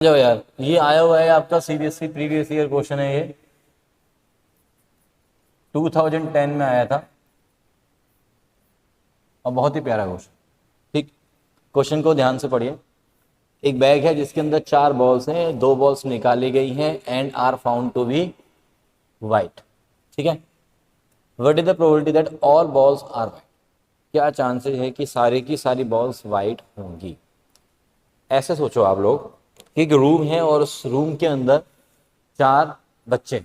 जाओ यार, ये आया हुआ है आपका सीबीएसई प्रीवियस ईयर क्वेश्चन है। ये 2010 में आया था और बहुत ही प्यारा क्वेश्चन। ठीक, क्वेश्चन को ध्यान से पढ़िए। एक बैग है जिसके अंदर 4 बॉल्स हैं, 2 बॉल्स निकाली गई हैं and are found to be white. ठीक है, what is the probability that all balls are white? क्या चांसेस है कि सारी की सारी बॉल्स वाइट होंगी? ऐसे सोचो आप लोग कि एक रूम है और उस रूम के अंदर 4 बच्चे है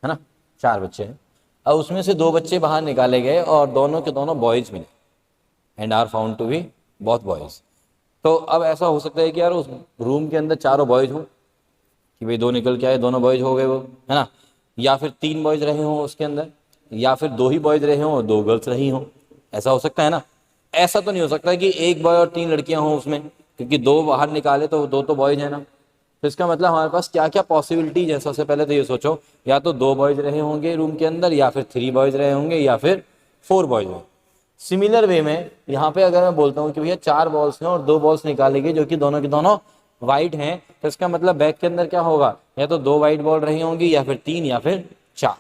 ना, 4 बच्चे हैं। अब उसमें से 2 बच्चे बाहर निकाले गए और दोनों के दोनों बॉयज मिले and are found to be both boys. तो अब ऐसा हो सकता है कि यार उस रूम के अंदर चारों बॉयज हो, कि भाई 2 निकल के आए, दोनों बॉयज हो गए वो, है ना। या फिर 3 बॉयज रहे हों उसके अंदर, या फिर 2 ही बॉयज रहे हों और 2 गर्ल्स रही हों। ऐसा हो सकता है ना। ऐसा तो नहीं हो सकता कि 1 बॉय और 3 लड़कियां हों उसमें, क्योंकि 2 बाहर निकाले तो 2 तो बॉयज है ना। तो इसका मतलब हमारे पास क्या क्या पॉसिबिलिटीज है। सबसे पहले तो ये सोचो, या तो 2 बॉयज रहे होंगे रूम के अंदर, या फिर 3 बॉयज रहे होंगे, या फिर 4 बॉयज रहे। सिमिलर वे में यहाँ पे अगर मैं बोलता हूँ कि भैया 4 बॉल्स हैं और 2 बॉल्स निकाली गई जो कि दोनों के दोनों वाइट हैं, तो इसका मतलब बैग के अंदर क्या होगा, या तो 2 वाइट बॉल रही होंगी, या फिर 3, या फिर 4।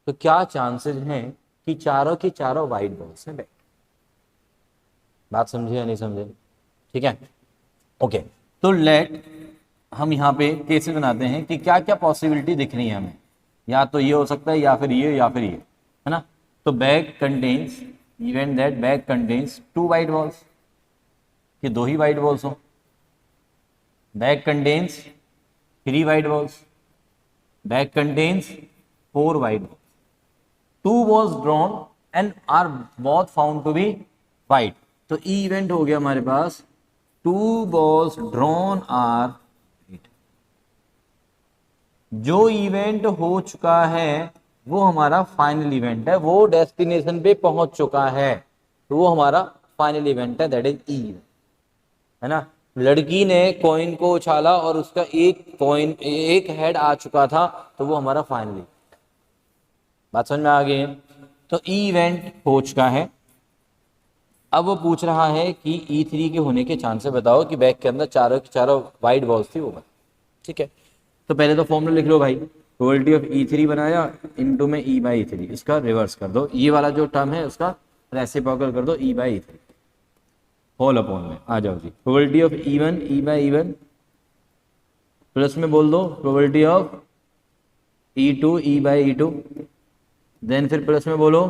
तो क्या चांसेस हैं कि चारों की चारों वाइट बॉल्स हैं बैग? बात समझे या नहीं समझे? ठीक है, ओके। तो लेट हम यहाँ पे केसेस बनाते हैं कि क्या क्या पॉसिबिलिटी दिख रही है हमें। या तो ये हो सकता है, या फिर ये, या फिर ये, है ना। तो bag contains, event that bag contains 2 white balls, कि 2 ही वाइट बॉल्स हो। Bag contains 3 white balls, bag contains 4 white balls, 2 balls drawn and are both found to be white. तो इवेंट हो गया हमारे पास 2 बॉल्स ड्रॉन आर। जो event हो चुका है वो हमारा फाइनल इवेंट है, वो डेस्टिनेशन पे पहुंच चुका है, तो वो हमारा फाइनल इवेंट है, दैट इज ई, है ना। लड़की ने कॉइन को उछाला और उसका एक हेड आ चुका था, तो वो हमारा फाइनल। बात समझ में आ गई है? तो ई इवेंट हो चुका है। अब वो पूछ रहा है कि E3 के होने के चांसेस बताओ कि बैग के अंदर चारों की चारों वाइट बॉल्स थी वो। ठीक है, तो पहले तो फॉर्मूला लिख लो भाई। प्रोबेबिलिटी ऑफ E3 बनाया, इनटू में E/E3, इसका रिवर्स कर दो, ये वाला जो टर्म है उसका रेसिप्रोकल कर दो, E/E3 होल अपॉन में। आ जाओ जी, probability of E1 E/E1 plus में बोल दो probability of E2 E/E2, then फिर प्लस में बोलो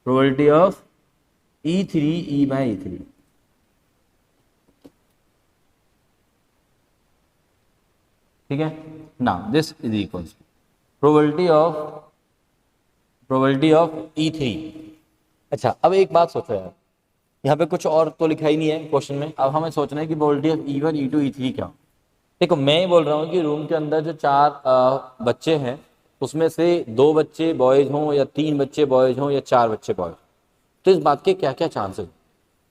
प्रोबेबिलिटी ऑफ E3 E/E3। ठीक है, now this is equals probability of E3। अच्छा, अब एक बात सोचो यार, यहाँ पे कुछ और तो लिखा ही नहीं है क्वेश्चन में। अब हमें सोचना है कि probability of E1 E2 E3 क्या हो। देखो, मैं ये बोल रहा हूँ कि रूम के अंदर जो 4 बच्चे हैं उसमें से 2 बच्चे बॉयज हों, या 3 बच्चे बॉयज हों, या 4 बच्चे बॉयज, तो इस बात के क्या क्या चांसेस।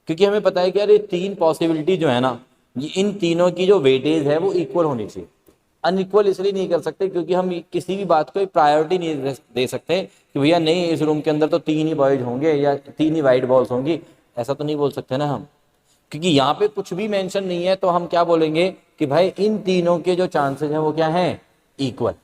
क्योंकि हमें पता है कि यार ये 3 पॉसिबिलिटी जो है ना, ये इन तीनों की जो वेटेज है वो इक्वल होनी चाहिए। अनइक्वल इसलिए नहीं कर सकते क्योंकि हम किसी भी बात को एक प्रायोरिटी नहीं दे सकते कि भैया नहीं, इस रूम के अंदर तो 3 ही बॉयज होंगे या 3 ही वाइट बॉल्स होंगी। ऐसा तो नहीं बोल सकते ना हम, क्योंकि यहाँ पे कुछ भी मेंशन नहीं है। तो हम क्या बोलेंगे कि भाई इन तीनों के जो चांसेस हैं वो क्या है, इक्वल।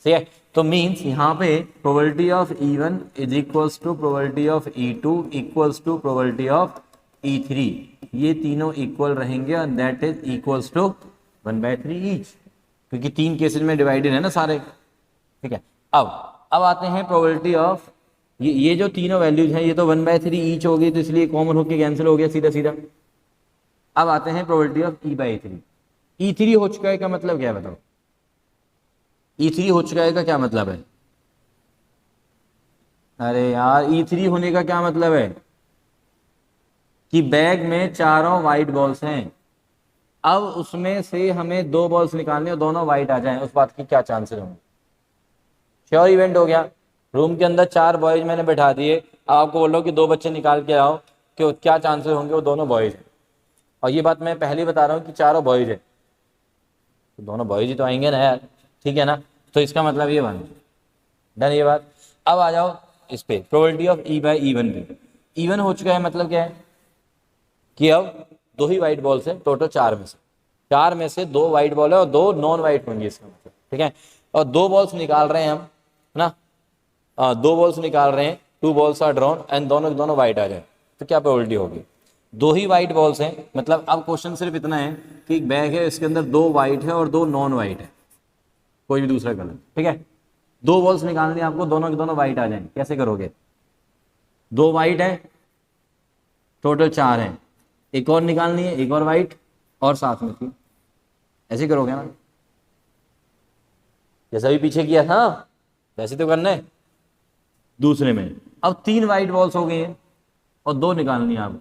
सही है, तो मीन्स यहाँ पे probability of E1 is equals to probability of E2 equals to probability of E3। ये तीनों इक्वल रहेंगे और that is equals to 1/3 each, क्योंकि 3 केसेस में डिवाइडेड है ना सारे। ठीक है, अब आते हैं प्रोबेबिलिटी ऑफ ये जो तीनों वैल्यूज हैं ये तो 1/3 ईच हो गई, तो इसलिए कॉमन होकर कैंसिल हो गया सीधा सीधा। अब आते हैं प्रोबेबिलिटी ऑफ E/E3। E3 हो चुका है का मतलब क्या है बताओ? E3 हो चुका है का क्या मतलब है? अरे यार, E3 होने का क्या मतलब है कि बैग में चारों वाइट बॉल्स हैं। अब उसमें से हमें 2 बॉल्स निकालने और दोनों वाइट आ जाएं, उस बात की क्या चांसेस होंगे? श्योर इवेंट हो गया। रूम के अंदर 4 बॉयज मैंने बैठा दिए, अब आपको बोल रहा हूँ कि 2 बच्चे निकाल के आओ, कि क्या चांसेस होंगे वो दोनों बॉयज हैं। और ये बात मैं पहले ही बता रहा हूँ कि चारों बॉयज है, तो दोनों बॉयज ही तो आएंगे ना यार। ठीक है ना, तो इसका मतलब ये बन डन ये बात। अब आ जाओ इस पे प्रोबेबिलिटी ऑफ E/E1 पे। इवन हो चुका है मतलब क्या है कि अब 2 ही वाइट बॉल्स है टोटल 4 में से, 4 में से 2 व्हाइट बॉल है और 2 नॉन व्हाइट होंगी इसका मतलब, ठीक है। और 2 बॉल्स निकाल रहे हैं हम, है ना, 2 बॉल्स निकाल रहे हैं, 2 बॉल्स आर ड्रॉन एंड दोनों दोनों व्हाइट आ जाए, तो क्या प्रोबेबिलिटी होगी? 2 ही व्हाइट बॉल्स हैं, मतलब अब क्वेश्चन सिर्फ इतना है कि एक बैग है, इसके अंदर 2 व्हाइट है और 2 नॉन व्हाइट है, कोई भी दूसरा कलर, ठीक है। 2 बॉल्स निकालनी है आपको, दोनों के दोनों व्हाइट आ जाए, कैसे करोगे? 2 व्हाइट है, टोटल 4 है, एक और निकालनी है, एक और व्हाइट और साथ में थी, ऐसे करोगे ना, जैसा भी पीछे किया था वैसे तो करना है। दूसरे में अब 3 व्हाइट बॉल्स हो गई हैं और 2 निकालनी है आपको,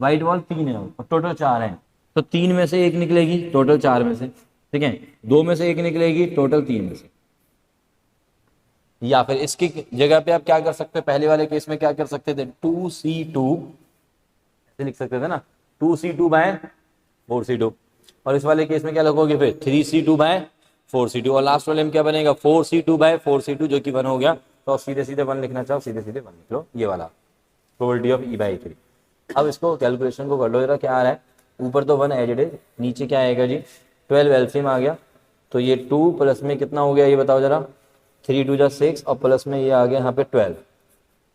व्हाइट बॉल 3 है और टोटल 4 है, तो 3 में से 1 निकलेगी टोटल 4 में से, ठीक है, 2 में से 1 निकलेगी टोटल 3 में से। या फिर इसकी जगह पे आप क्या कर सकते हैं, पहले वाले केस में क्या कर सकते थे, 2C2 ऐसे लिख सकते थे ना, 2C2 बाय 4C2, और इस वाले केस में क्या लगोगे फिर 3C2 बाय 4C2, और लास्ट वाले में क्या बनेगा 4C2 बाय 4C2 जो कि 1 हो गया, तो सीधे सीधे 1 लिखना चाहो सीधे सीधे 1 लिख लो, ये वाला प्रोबेबिलिटी ऑफ E/3। अब इसको कैलकुलेशन को कर लो जरा, क्या आ रहा है, ऊपर तो 1 एज इट इज, नीचे क्या आएगा जी 12 एलसीएम आ गया, तो ये 2 प्लस में कितना हो गया ये बताओ जरा, 3 2 जा 6 और प्लस में ये आ गया यहाँ पे 12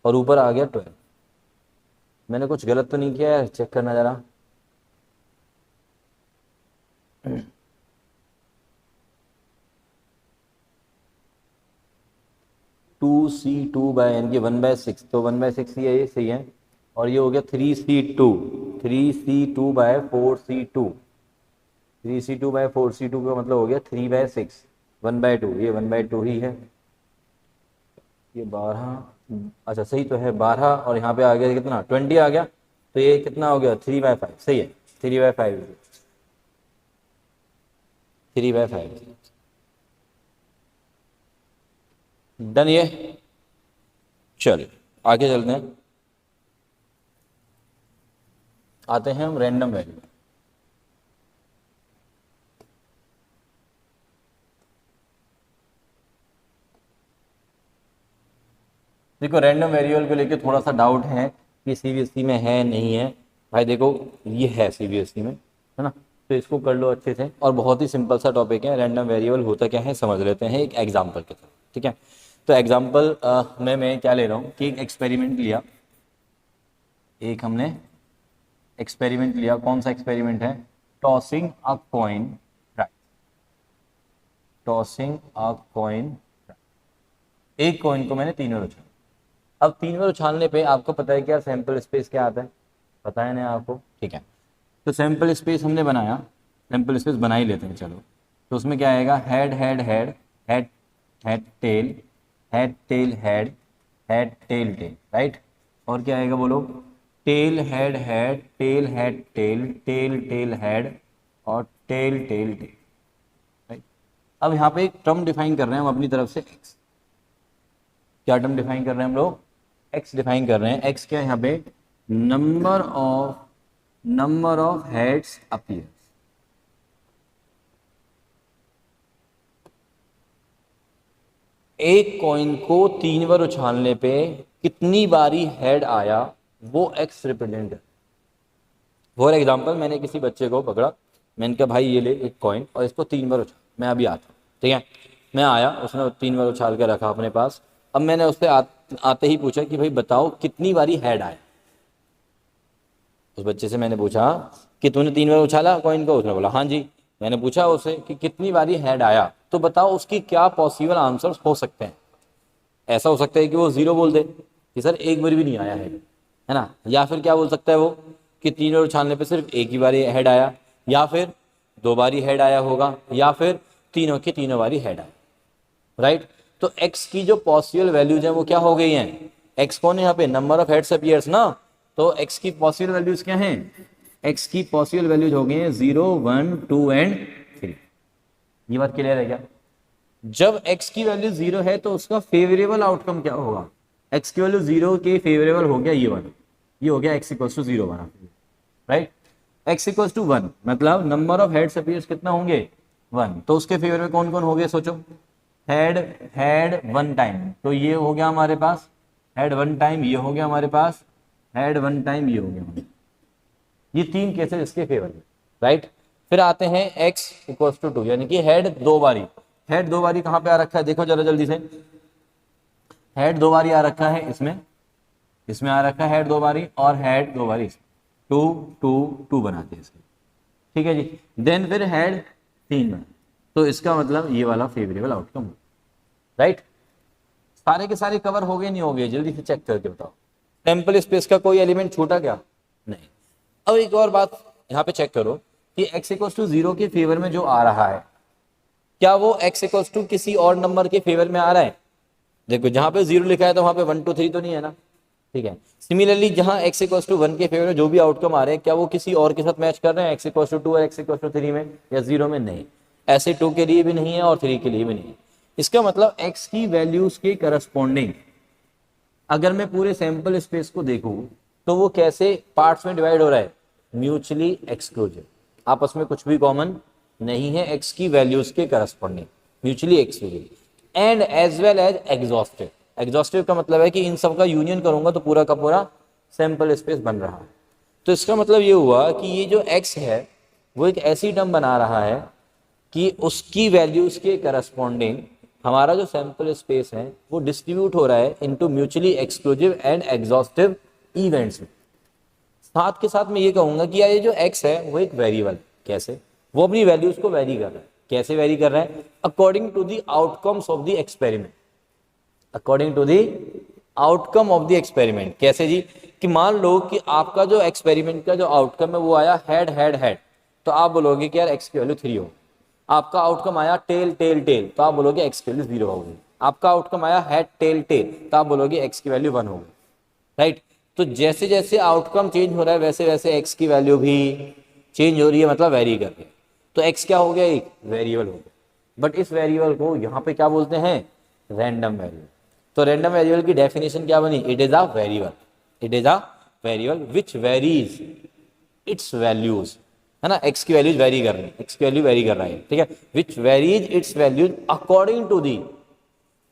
और ऊपर आ गया 12। मैंने कुछ गलत तो नहीं किया है, चेक करना जरा। टू सी टू बाय यानी कि 1/6, तो 1/6 ये सही है, और ये हो गया 3C2 bye 4C2, 3C2 bye 4C2 का मतलब हो गया 3/6, 1/2, ये 1/2 ही है, ये 12, अच्छा सही तो है 12, और यहाँ पे आ गया कितना 20 आ गया, तो ये कितना हो गया 3/5, सही है 3/5, 3/5 डन। ये चलिए आगे चलते हैं, आते हैं हम रैंडम वैल्यू। देखो रैंडम वेरिएबल को लेके थोड़ा सा डाउट है कि सीबीएसई में है नहीं है, भाई देखो ये है सीबीएसई में, है ना, तो इसको कर लो अच्छे से, और बहुत ही सिंपल सा टॉपिक है, रैंडम वेरिएबल होता क्या है समझ लेते हैं एक एग्जांपल के साथ, ठीक है। तो एग्जांपल में मैं क्या ले रहा हूँ कि एक एक्सपेरिमेंट लिया, एक हमने एक्सपेरिमेंट लिया, कौन सा एक्सपेरिमेंट है, tossing a coin, right, tossing a coin, एक कॉइन को मैंने 3 बार उछाला। अब 3 बार उछालने पे आपको पता है क्या सैंपल स्पेस क्या आता है, पता है ना आपको, ठीक है। तो सैंपल स्पेस हमने बनाया, सैंपल स्पेस बना ही लेते हैं चलो, तो उसमें क्या आएगा, head head head head head tail head tail head head tail tail, right, और क्या आएगा बोलो, tail head head tail head tail tail tail head और टेल टेल टेल, राइट। अब यहाँ पे एक टर्म डिफाइन कर रहे हैं हम अपनी तरफ से एक्स, क्या टर्म डिफाइन कर रहे हैं हम लोग, एक्स डिफाइन कर रहे हैं, एक्स क्या है यहाँ पे, नंबर ऑफ हेड्स अपीयर्स, एक कॉइन को 3 बार उछालने पे कितनी बारी हेड आया वो एक्स रिप्रेजेंट है। फॉर एग्जाम्पल मैंने किसी बच्चे को पकड़ा, मैंने कहा भाई ये ले एक कॉइन और इसको 3 बार उछाल, मैं अभी आता हूँ, ठीक है, मैं आया, उसने 3 बार उछाल के रखा अपने पास, अब मैंने उससे आते ही पूछा कि भाई बताओ कितनी बारी हेड आया, उस बच्चे से मैंने पूछा कि तूने 3 बार उछाला कॉइन को, उसने बोला हाँ जी, मैंने पूछा उससे कि कितनी बारी हेड आया, तो बताओ उसकी क्या पॉसिबल आंसर्स हो सकते हैं। ऐसा हो सकता है कि वो 0 बोल दे कि सर एक बार भी नहीं आया है ना, या फिर क्या बोल सकता है वो कि 3 बार उछालने पे सिर्फ एक ही बारी हेड आया, या फिर 2 बारी हेड आया होगा, या फिर तीनों की तीनों बारी हेड आया, राइट। तो x की जो पॉसिबल वैल्यूज हैं वो क्या हो गई हैं, x कौन है यहाँ पे, नंबर ऑफ हेड्स अपीयर्स ना, तो x की पॉसिबल वैल्यूज क्या हैं, x की पॉसिबल वैल्यूज हो गई हैं 0 1 2 एंड 3। ये बात क्लियर है क्या, जब x की वैल्यू 0 है तो उसका फेवरेबल आउटकम क्या होगा, x की वैल्यू 0 के फेवरेबल हो गया ये वाला, ये हो गया x इक्वल्स टू 0 बना, राइट, x इक्वल्स टू 1 मतलब नंबर ऑफ हेड्स अपीयर्स कितना होंगे 1, तो उसके फेवर में कौन कौन हो गए सोचो, हेड हेड 1 टाइम, तो ये हो गया हमारे पास हेड 1 टाइम, ये हो गया हमारे पास हेड 1 टाइम, ये हो गया, ये 3 केसेस इसके फेवर में, राइट। फिर आते हैं x इक्वल्स टू 2, यानी कि हेड दो बारी, हेड दो बारी कहाँ पे आ रखा है देखो जरा जल्दी से, हेड दो बारी आ रखा है इसमें, इसमें आ रखा है हेड दो बारी और हेड दो बारी, 2 2 2 बनाते हैं इसके, ठीक है जी। देन फिर हेड 3 बार, तो इसका मतलब ये वाला फेवरेबल आउटकम, राइट। सारे के सारे कवर हो गए नहीं हो गए, जल्दी से चेक करके बताओ, सैंपल स्पेस का कोई एलिमेंट छूटा क्या, नहीं। अब एक और बात यहाँ पे चेक करो कि x इक्वल्स टू 0 के फेवर में जो आ रहा है, क्या वो x इक्वल्स टू किसी और नंबर के फेवर में आ रहा है, देखो जहां पे 0 लिखा है तो वहां पे 1 2 3 तो नहीं है ना, ठीक है। सिमिलरली जहां x इक्वल्स टू 1 के फेवर में जो भी आउटकम आ रहे हैं, क्या वो किसी और के साथ मैच कर रहे हैं, x इक्वल्स टू 2 और x इक्वल्स टू 3 में या 0 में, नहीं। ऐसे 2 के लिए भी नहीं है और 3 के लिए भी नहीं है। इसका मतलब x की वैल्यूज के करस्पॉन्डिंग अगर मैं पूरे सैंपल स्पेस को देखूं तो वो कैसे पार्ट्स में डिवाइड हो रहा है, म्यूचुअली एक्सक्लूसिव, आपस में कुछ भी कॉमन नहीं है x की वैल्यूज के corresponding, mutually exclusive, and as well as exhaustive. Exhaustive का मतलब है कि इन सब का यूनियन करूंगा तो पूरा का पूरा सैंपल स्पेस बन रहा है। तो इसका मतलब ये हुआ कि ये जो x है वो एक ऐसी टर्म बना रहा है कि उसकी वैल्यूज के करस्पॉन्डिंग हमारा जो सैंपल स्पेस है वो डिस्ट्रीब्यूट हो रहा है into mutually exclusive and exhaustive events में। साथ के साथ मैं ये कहूंगा कि यार ये जो x है वो एक वेरिएबल, कैसे, वो अपनी वैल्यूज को वेरी कर रहा है, कैसे वेरी कर रहा है, according to the outcomes of the experiment, according to the outcome of the experiment. कैसे जी, कि मान लो कि आपका जो एक्सपेरिमेंट का जो आउटकम है वो आया हेड हेड हेड, तो आप बोलोगे कि यार x की वैल्यू 3 हो। आपका आउटकम आया टेल टेल टेल, तो आप बोलोगे x की वैल्यू 0 होगी। आपका आउटकम आया हेड टेल टेल, तो आप बोलोगे x की वैल्यू 1 होगी, राइट। तो जैसे जैसे आउटकम चेंज हो रहा है वैसे वैसे x की वैल्यू भी चेंज हो रही है, मतलब वेरी कर रही है। तो x क्या हो गया, एक वेरिएबल हो गया, बट इस वेरिएबल को यहाँ पे क्या बोलते हैं, रैंडम वेरिएबल। तो रैंडम वेरिएबल की डेफिनेशन क्या बनी, it is a variable, it is a variable which varies its values, है ना, x की वैल्यूज वेरी कर रही है, x की वैल्यू वेरी कर रहा है, ठीक है, which varies its values according to the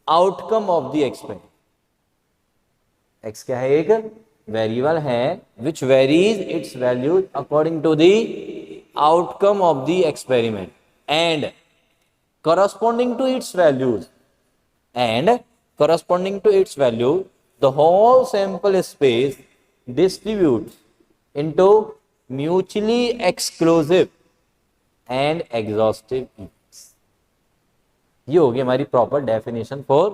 outcome of the experiment. x क्या है, एक वेरिएबल है which varies its values according to the outcome of the experiment and corresponding to its values, and corresponding to its value the whole sample space distributes into mutually exclusive and exhaustive events। ये होगी हमारी proper definition for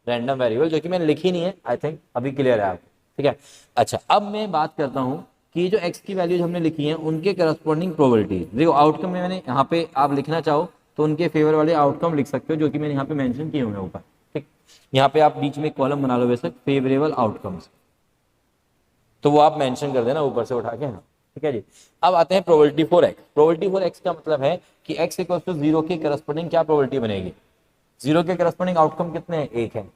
random variable, जो कि मैंने लिखी नहीं है, I think अभी क्लियर है आपको, ठीक है। अच्छा, अब मैं बात करता हूं कि जो x की वैल्यूज हमने लिखी हैं उनके करस्पॉन्डिंग प्रोबेबिलिटी, देखो आउटकम में मैंने यहाँ पे आप लिखना चाहो तो उनके फेवर वाले आउटकम लिख सकते हो, जो कि मैंने यहाँ पे मेंशन किए हुए हैं ऊपर, ठीक। यहाँ पे आप बीच में कॉलम बना लो वैसे फेवरेबल आउटकम्स, तो वो आप मेंशन कर देना ऊपर से उठा के, हाँ, ठीक है जी। अब आते हैं probability for x। Probability for x का मतलब है कि x इक्वल टू 0 के करस्पॉन्डिंग क्या प्रोबेबिलिटी बनेगी, 0 के करस्पॉन्डिंग आउटकम कितने हैं, एक है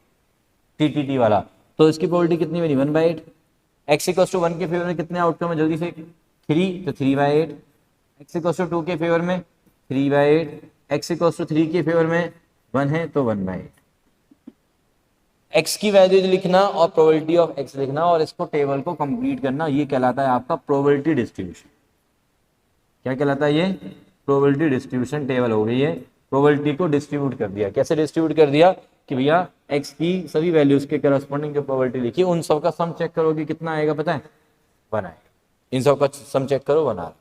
टीटीटी वाला, तो इसकी प्रोबेबिलिटी कितनी बनी, 1/8। x इक्वल टू 1 के फेवर में कितने आउटकम है, जल्दी से 3, तो 3/8। x इक्वल टू 2 के फेवर में 3/8, x इक्वल्स टू 3 के फेवर में 1 है तो 1/8। x की वैल्यूज लिखना और प्रोबेबिलिटी ऑफ x लिखना और इसको टेबल को कंप्लीट करना, ये कहलाता है आपका प्रोबेबिलिटी डिस्ट्रीब्यूशन। क्या कहलाता है ये, प्रोबेबिलिटी डिस्ट्रीब्यूशन टेबल हो गई है। प्रोबेबिलिटी को डिस्ट्रीब्यूट कर दिया, कैसे डिस्ट्रीब्यूट कर दिया कि भैया x की सभी वैल्यूज के करस्पॉन्डिंग जो प्रोबेबिलिटी लिखी उन सब का सम चेक करोगे कितना आएगा पता है, 1 आएगा। इन सब का सम चेक करो, 1 आ रहा,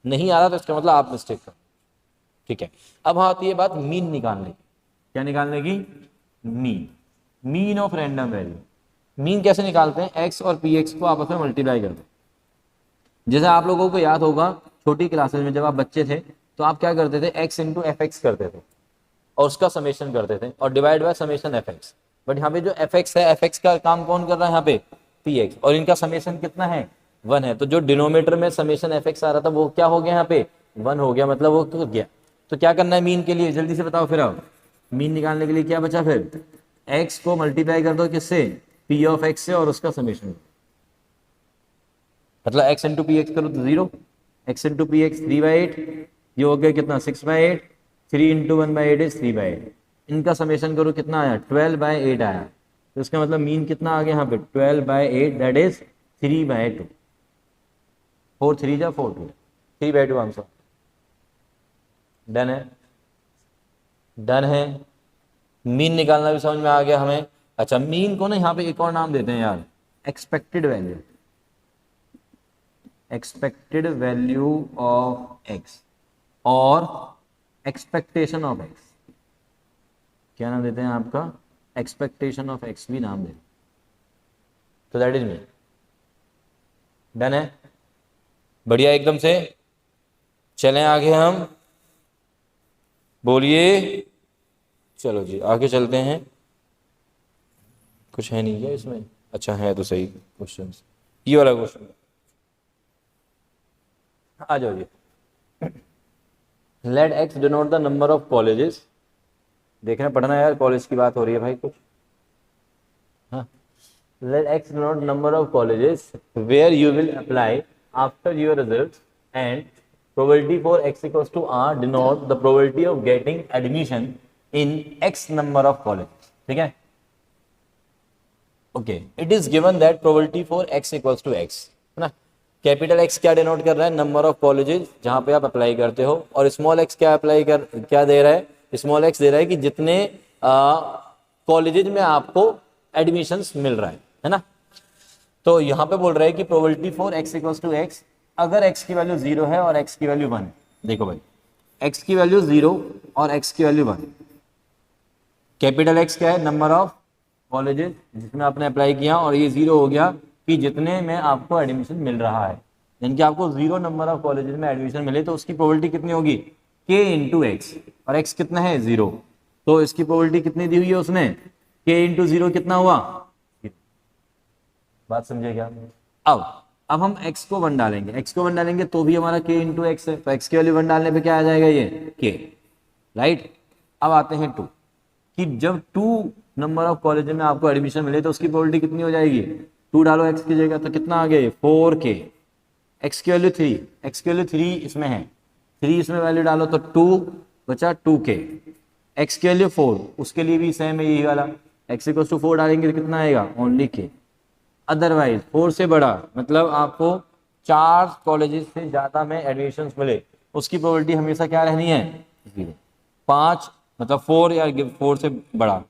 नहीं आ रहा तो इसका मतलब आप मिस्टेक करो, ठीक है। अब आती है बात मीन निकालने की, क्या निकालने की, mean of random value. Mean कैसे निकालते हैं, x और px को आपस में मल्टीप्लाई करते हैं। जैसे आप लोगों को याद होगा छोटी क्लासेस में जब आप बच्चे थे तो आप क्या करते थे, x इंटू fx करते थे और उसका समेशन करते थे और divide by summation fx। But यहाँ पे जो fx है, fx का काम कौन कर रहा है यहाँ पे, px, और इनका समेशन कितना है, 1 है। तो जो डिनोमिनेटर में समेशन fx आ रहा था वो क्या हो गया यहाँ पे, 1 हो गया, मतलब वो तो गया। तो क्या करना है मीन के लिए, जल्दी से बताओ फिर, आप मीन निकालने के लिए क्या बचा, फिर x को मल्टीप्लाई कर दो किससे, p ऑफ x से और उसका समेशन, मतलब x इंटू पी एक्स करो तो 0, x इंटू पी एक्स 3/8, ये हो गया कितना 6/8, 3 इंटू 1/8 इज 3/8। इनका समेशन करो कितना आया, 12/8 आया। तो इसका मतलब मीन कितना आ गया यहाँ पे, 12/8 दैट इज 3/2। 4 3 जा 4 2, 3/2 आंसर। डन है, डन है। मीन निकालना भी समझ में आ गया हमें। अच्छा, मीन को ना यहाँ पे एक और नाम देते हैं यार, expected value, expected value of x और एक्सपेक्टेशन ऑफ एक्स। क्या नाम देते हैं आपका? एक्सपेक्टेशन ऑफ एक्स भी नाम देते हैं। तो दैट इज मीन। डन है, बढ़िया एकदम से। चलें आगे हम, बोलिए। चलो जी आगे चलते हैं। कुछ है नहीं क्या इसमें? अच्छा है तो सही क्वेश्चन, ये वाला क्वेश्चन आ जाओ जी। Let x denote the number of colleges. देखना पढ़ना यार, कॉलेज की बात हो रही है भाई कुछ। हाँ, let x denote number of colleges where you will apply after your results, and probability for x equals to r denote the probability of getting admission in x number of colleges. ठीक है, okay. It is given that probability for x equals to x, है ना। Capital X क्या denote कर रहा है? Number of colleges जहां पे आप अप्लाई करते हो। और स्मॉल x क्या दे रहा है? स्मॉल x दे रहा है कि जितने कॉलेजेस में आपको एडमिशंस मिल रहा है ना। तो यहां पे बोल रहा है कि probability for x equals to x, अगर x की वैल्यू 0 है और x की वैल्यू 1 है। देखो भाई, x की वैल्यू 0 और x की वैल्यू 1। कैपिटल X क्या है? नंबर ऑफ कॉलेजेस जिसमें आपने अप्लाई किया, और ये 0 हो गया कि जितने में आपको एडमिशन मिल रहा है। यानी कि आपको 0 नंबर ऑफ कॉलेजेस में एडमिशन मिले तो उसकी प्रोबेबिलिटी कितनी होगी? k इंटू एक्स, और x कितना है? 0। तो इसकी प्रोबेबिलिटी कितनी दी हुई है उसने? k इंटू 0 कितना हुआ? बात समझे क्या? अब हम x को 1 डालेंगे, x को 1 डालेंगे तो भी हमारा k इंटू एक्स है, तो x की वैल्यू 1 डालने पे क्या आ जाएगा? ये k, राइट। अब आते हैं 2, कि जब 2 नंबर ऑफ कॉलेज में आपको एडमिशन मिले तो उसकी प्रोबेबिलिटी कितनी हो जाएगी? 2 डालो x की जगह तो कितना आ गया? 4k। x की वैल्यू 3, x की वैल्यू 3 इसमें है, 3 इसमें वैल्यू डालो तो 2 बचा 2k। x की वैल्यू 4, उसके लिए भी सेम है यही वाला, x इक्वल टू 4 डालेंगे तो कितना आएगा? Only k। अदरवाइज 4 से बड़ा मतलब आपको 4 कॉलेजेस से ज्यादा में एडमिशन मिले, उसकी प्रोबेबिलिटी हमेशा क्या रहनी है? 0। 5 मतलब 4 या 4 से बड़ा,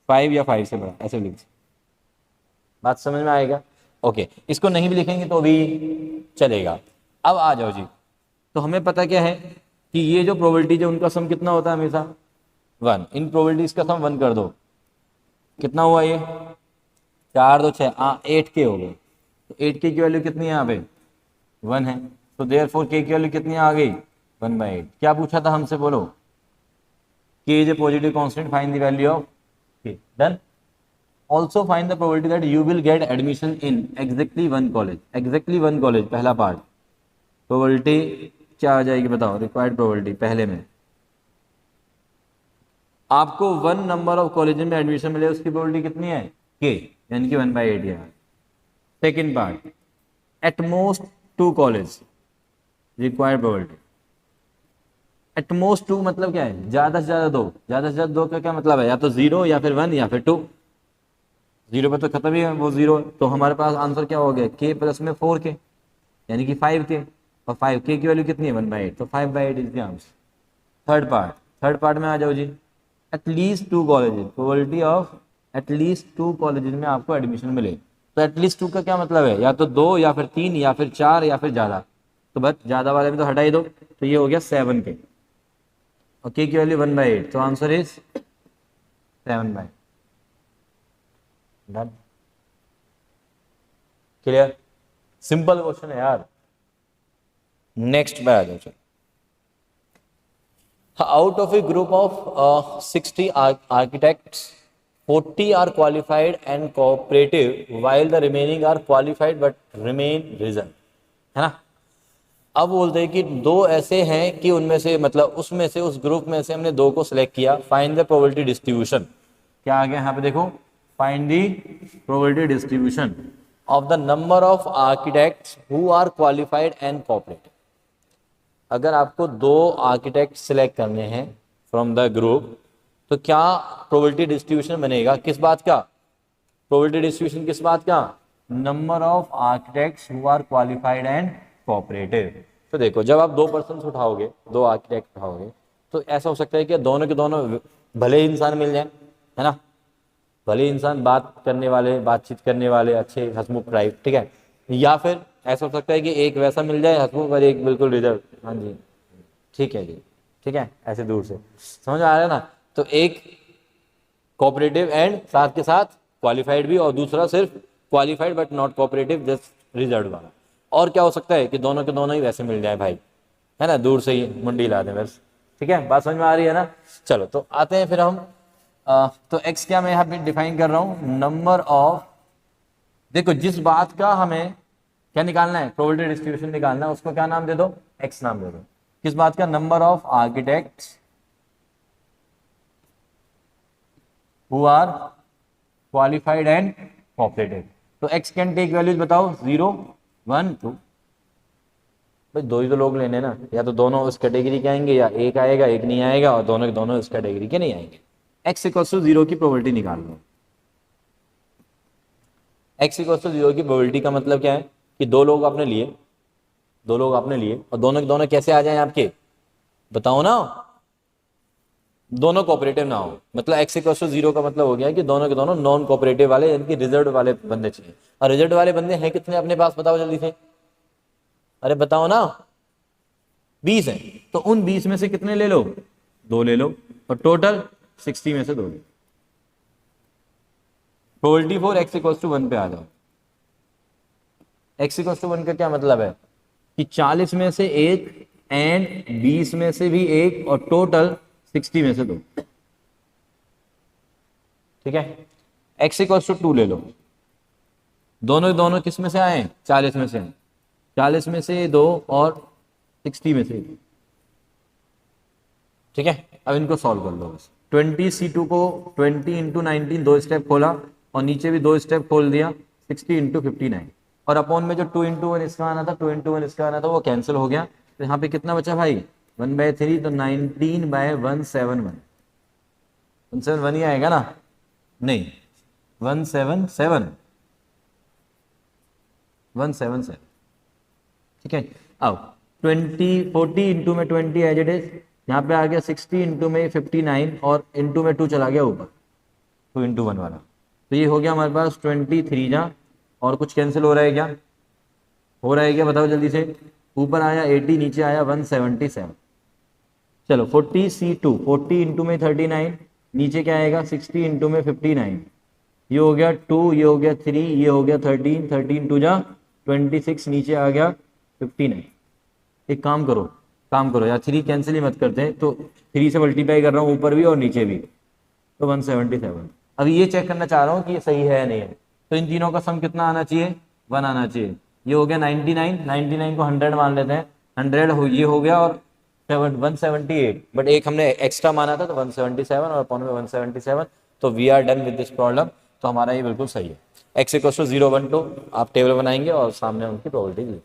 5 या 5 से बड़ा, ऐसे लिख। बात समझ में आएगा? ओके, इसको नहीं भी लिखेंगे तो भी चलेगा। अब आ जाओ जी, तो हमें पता क्या है कि ये जो प्रोबेबिलिटी है उनका सम कितना होता है? हमेशा 1। इन प्रोबेबिलिटीज का सम 1 कर दो, कितना हुआ ये? 4 2 6 8k हो गए। तो 8k की वैल्यू कितनी है यहाँ पे? 1 है। तो देयरफॉर k की वैल्यू कितनी आ गई? 1/8। क्या पूछा था हमसे? बोलो। k is a positive constant, find the value of k. Done. Also find the probability that you will get admission in exactly one college. Exactly one college पहला पार्ट। प्रोबेबिलिटी क्या आ जाएगी बताओ? रिक्वायर्ड प्रोबेबिलिटी पहले में आपको 1 number of college में admission मिले, उसकी प्रोबेबिलिटी कितनी है? k, यानी कि 1/8 है। Second part, at most 2 college, required probability. At most 2 मतलब क्या है? ज्यादा से ज्यादा 2। ज्यादा से ज्यादा 2 का क्या मतलब है? या तो 0 या फिर 1 या फिर 2। 0 पे तो खत्म ही है, वो 0। तो हमारे पास आंसर क्या हो गया? k प्लस में 4k, यानी कि 5k। और 5k की वैल्यू कितनी है? 1/8। तो 5/8 is the answer. Third part में आ जाओ जी। At least 2 colleges, probability of at least 2 colleges में आपको एडमिशन मिले। तो एटलीस्ट 2 का क्या मतलब है? या तो 2 या फिर 3 या फिर 4 या फिर ज्यादा। तो बस ज्यादा वाले में तो हटा ही दो, तो ये हो गया 7k, और k की वैल्यू 1/8। तो answer is 7/8। Done, clear? Simple question है यार। नेक्स्ट पे आ जाओ। चलो, out of a group of 60 architects, 40 are qualified and cooperative while the remaining are qualified but remain reserved, है ना। अब बोलते हैं कि 2 ऐसे हैं कि उनमें से मतलब उसमें से उस ग्रुप में से हमने 2 को सिलेक्ट किया। Find the probability distribution. क्या आ गया यहाँ पे? देखो, find the probability distribution of the number of architects who are qualified and cooperative. अगर आपको 2 आर्किटेक्ट सिलेक्ट करने हैं फ्रॉम द ग्रुप, तो क्या प्रोबेबिलिटी डिस्ट्रीब्यूशन बनेगा? किस बात का? प्रोबेबिलिटी डिस्ट्रीब्यूशन किस बात का? Number of architects who are qualified and cooperative. तो देखो, जब आप 2 पर्सन उठाओगे, 2 आर्किटेक्ट उठाओगे, तो ऐसा हो सकता है कि दोनों के दोनों भले इंसान मिल जाए, है ना, भले इंसान बात करने वाले, बातचीत करने वाले, अच्छे हंसमुख टाइप, ठीक है, या फिर ऐसा हो सकता है कि एक वैसा मिल जाए हंसमुख और एक बिल्कुल रिजर्व, हाँ जी ठीक है जी, ठीक है, ऐसे दूर से समझ आ रहा है ना। तो एक कोऑपरेटिव एंड साथ के साथ क्वालिफाइड भी, और दूसरा सिर्फ qualified but not cooperative, just reserve वाला। और क्या हो सकता है कि दोनों के दोनों ही वैसे मिल जाए भाई, है ना, दूर से ही मुंडी ला दें बस, ठीक है, बात समझ में आ रही है ना। चलो तो आते हैं फिर हम तो x क्या मैं यहाँ पे डिफाइन कर रहा हूँ, नंबर ऑफ, देखो जिस बात का हमें क्या निकालना है, प्रोबेबिलिटी डिस्ट्रीब्यूशन निकालना है, उसको क्या नाम दे दो, x नाम दे दो। किस बात का, number of architects who are qualified and cooperative. तो x कैन टेक वैल्यूज बताओ, 0 1 2। भाई दो ही तो लोग लेने ना, या तो दोनों उस कैटेगरी के आएंगे या एक आएगा एक नहीं आएगा, और दोनों के दोनों उस कैटेगरी के नहीं आएंगे। x इक्वल्स टू 0 की प्रोबेबिलिटी निकाल लो। x इक्वल्स टू 0 की प्रोबेबिलिटी का मतलब क्या है कि दो लोग आपने लिए, दो लोग आपने लिए और दोनों के दोनों कैसे आ जाएं आपके, बताओ ना, दोनों कोऑपरेटिव ना हो। मतलब x इक्वल्स टू 0 का मतलब हो गया कि दोनों के दोनों नॉन कोऑपरेटिव वाले, यानी कि रिजर्व वाले बंदे चाहिए। और रिजर्व वाले बंदे हैं कितने अपने पास, बताओ जल्दी से, अरे बताओ ना, 20 है। तो उन 20 में से कितने ले लो, 2 ले लो, और टोटल 60 में से 2 ले लो। Probability for x equals to 1 पे आ जाओ। x इक्वल्स टू 1 का क्या मतलब है कि 40 में से 1 एंड 20 में से भी 1 और टोटल 60 में से 2, ठीक है। x इक्वल्स टू 2 ले लो, दोनों दोनों किस में से आए, 40 में से, 40 में से 2 और 60 में से 1, ठीक है। अब इनको सॉल्व कर लो बस। 20c2 को 20 इंटू 19 2 स्टेप खोला और नीचे भी 2 स्टेप खोल दिया, 60 इंटू 59, और अपॉन में जो 2 इंटू 1 इसका आना था, 2 इंटू 1 इसका आना था, वो कैंसिल हो गया। तो यहाँ पे कितना बचा भाई, 1/3, तो 19/171, 171 ही आएगा ना, नहीं 177, 177, ठीक है। अब 40 इंटू में 20 एज इट इज, यहाँ पे आ गया 60 इंटू में 59 और इंटू में 2 चला गया ऊपर, 2 इंटू 1 वाला। तो ये हो गया हमारे पास 23 जा, और कुछ कैंसिल हो रहा है क्या, हो रहा है क्या बताओ जल्दी से, ऊपर आया 80 नीचे आया 177। चलो 40c2, 40 इंटू में 39, नीचे क्या आएगा 60 इंटू में 59, ये हो गया 2, ये हो गया 3, ये हो गया 13, 13 2 जा 26, नीचे आ गया 59। एक काम करो, काम करो यार, 3 कैंसिल ही मत करते हैं, तो 3 से मल्टीप्लाई कर रहा हूँ ऊपर भी और नीचे भी, तो 177। अब ये चेक करना चाह रहा हूँ कि ये सही है या नहीं है। तो इन तीनों का सम कितना आना चाहिए, 1 आना चाहिए। ये हो गया 99, 99 को 100 मान लेते हैं, 100 हो ये हो गया, और 178, बट एक हमने एक्स्ट्रा माना था तो 177 और अपॉन में 177। तो we are done with this problem. तो हमारा ये बिल्कुल सही है। x इक्वल टू 0 1 2 आप टेबल बनाएंगे और सामने उनकी प्रोबेबिलिटी ली,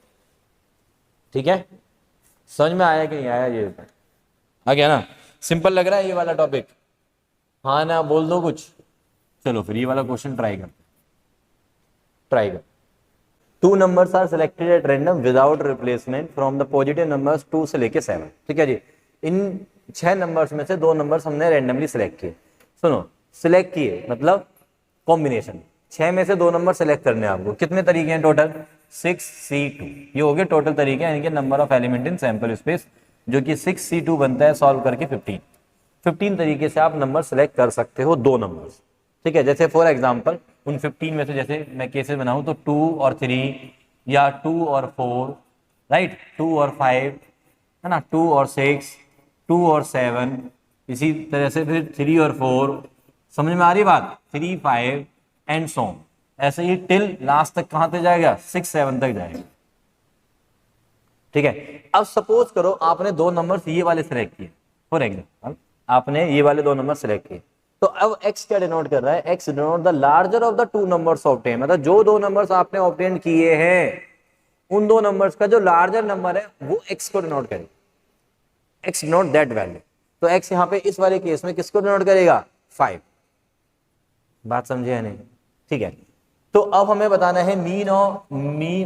ठीक है। समझ में आया कि नहीं आया, ये आ गया ना, सिंपल लग रहा है ये वाला टॉपिक, हाँ ना बोल दो कुछ। चलो फिर ये वाला क्वेश्चन ट्राई कर, ट्राई कर। 2 numbers are selected at random without replacement from the positive numbers 2 से लेके 7, ठीक है जी। इन 6 नंबर्स में से 2 नंबर्स हमने रैंडमली सिलेक्ट किए। सुनो, सिलेक्ट किए मतलब कॉम्बिनेशन, 6 में से 2 नंबर सिलेक्ट करने हैं आपको। कितने तरीके हैं टोटल, 6c2, ये हो गए टोटल तरीके, यानी कि number of element in sample space, जो कि 6c2 बनता है सॉल्व करके 15 तरीके से आप नंबर सेलेक्ट कर सकते हो, 2 नंबर्स, ठीक है। जैसे फॉर एग्जांपल उन 15 में से जैसे मैं केसेस बनाऊं तो 2 और 3 या 2 और 4, राइट, 2 और 5 है ना, 2 और 6, 2 और 7, इसी तरह से फिर 3 और 4, समझ में आ रही बात, 3 5 एंड सो ऑन, ऐसे ही टिल लास्ट तक कहां तक जाएगा, 6 7 तक जाएगा, ठीक है। अब सपोज करो आपने 2 नंबर ये वाले सिलेक्ट किए, फॉर एग्जाम्पल आपने ये वाले 2 नंबर सिलेक्ट किए, तो अब x क्या डिनोट कर रहा है, x denote the larger of the 2 numbers obtain, मतलब जो 2 नंबर्स आपने ऑब्टेन किए हैं उन 2 नंबर्स का जो लार्जर नंबर है वो x को डिनोट करेगा, x डिनोट दैट वैल्यू। तो x यहाँ पे इस वाले केस में किसको डिनोट करेगा, 5। बात समझे या नहीं, ठीक है। तो अब हमें बताना है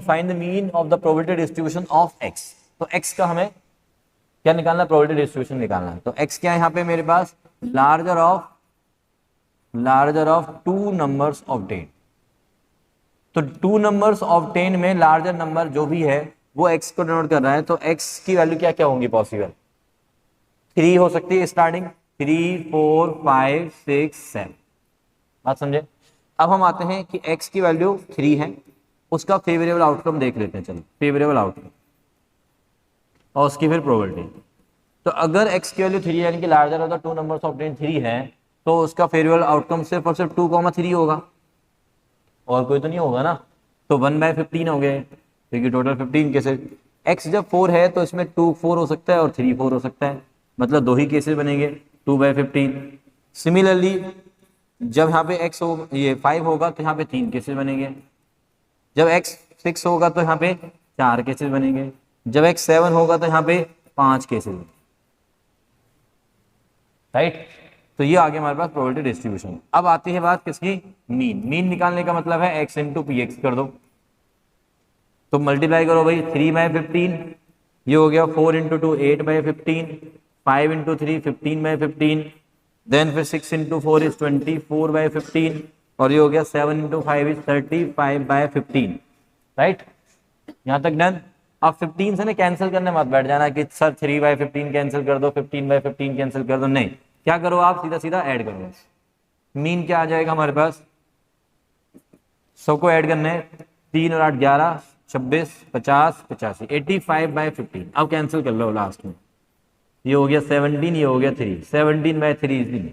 find the mean of the probability distribution of x। तो x का हमें क्या निकालना, प्रोबेबिलिटी डिस्ट्रीब्यूशन निकालना है। तो x क्या है यहाँ पे मेरे पास, larger of two numbers obtain. तो टू नंबर्स ऑब्टेन में लार्जर नंबर जो भी है वो x को डिनोट कर रहा है। तो x की वैल्यू क्या क्या होंगी पॉसिबल, 3 हो सकती है स्टार्टिंग, 3 4 5 6 7। बात समझे। अब हम आते हैं कि x की वैल्यू 3 है, उसका फेवरेबल आउटकम देख लेते हैं। चलो फेवरेबल आउटकम और उसकी फिर प्रोबेबिलिटी। तो अगर x की वैल्यू 3 यानी कि larger of the two numbers obtain 3 है, तो उसका फेवरेबल आउटकम सिर्फ और सिर्फ 2,3 होगा, और कोई तो नहीं होगा ना। तो 1/15 हो गए, क्योंकि टोटल 15 केसेस। x जब 4 है तो इसमें 2 4 हो सकता है और 3 4 हो सकता है, मतलब 2 ही केसेस बनेंगे, 2/15। सिमिलरली जब यहाँ पे x हो, ये 5 होगा तो यहाँ पे 3 केसेस बनेंगे। जब x 6 होगा तो यहाँ पे 4 केसेस बनेंगे। जब x 7 होगा तो यहाँ पे 5 केसेस, राइट। तो ये आगे हमारे पास प्रोबेबिलिटी डिस्ट्रीब्यूशन। अब आती है बात किसकी, मीन। मीन निकालने का मतलब है x इंटू पी एक्स कर दो। तो मल्टीप्लाई करो भाई, 3/15, ये हो गया 4 इंटू 2 8/15, 5 इंटू 3 15/15, देन फिर 6 इंटू 4 इज 24/15, और ये हो गया 7 इंटू 5 इज 35/15, राइट। यहाँ तक डन। अब 15 से ना कैंसिल करने मत बैठ जाना कि सर 3/15 कैंसिल कर दो, 15/15 कैंसिल कर दो, नहीं। क्या करो आप, सीधा सीधा ऐड करो। मीन क्या आ जाएगा हमारे पास, सबको ऐड करना है, 3 और 8 11, 26 50 85, 85/15। अब कैंसिल कर लो लास्ट में, ये हो गया 17, ये हो गया 3, 17/3 इज मीन।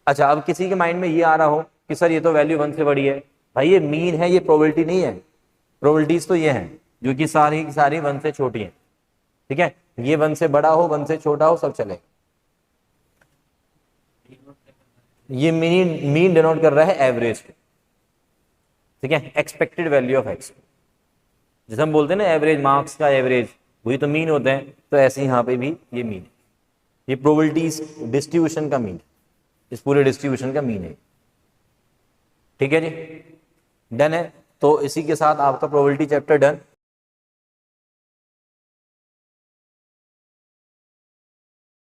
अच्छा, अब किसी के माइंड में ये आ रहा हो कि सर ये तो वैल्यू 1 से बड़ी है। भाई ये मीन है, ये प्रोबेबिलिटी नहीं है। प्रोबेबिलिटीज तो ये हैं जो कि सारी की सारी 1 से छोटी हैं, ठीक है। ये 1 से बड़ा हो, 1 से छोटा हो, सब चलेगा। ये मीन डिनोट कर रहा है एवरेज, ठीक है, एक्सपेक्टेड वैल्यू ऑफ एक्स। जैसे हम बोलते हैं ना एवरेज, मार्क्स का एवरेज, वही तो मीन होते हैं। तो ऐसे यहाँ पे भी ये मीन है, ये प्रोबेबिलिटी डिस्ट्रीब्यूशन का मीन, इस पूरे डिस्ट्रीब्यूशन का मीन है, ठीक है जी। डन है। तो इसी के साथ आपका प्रोबेबिलिटी चैप्टर डन।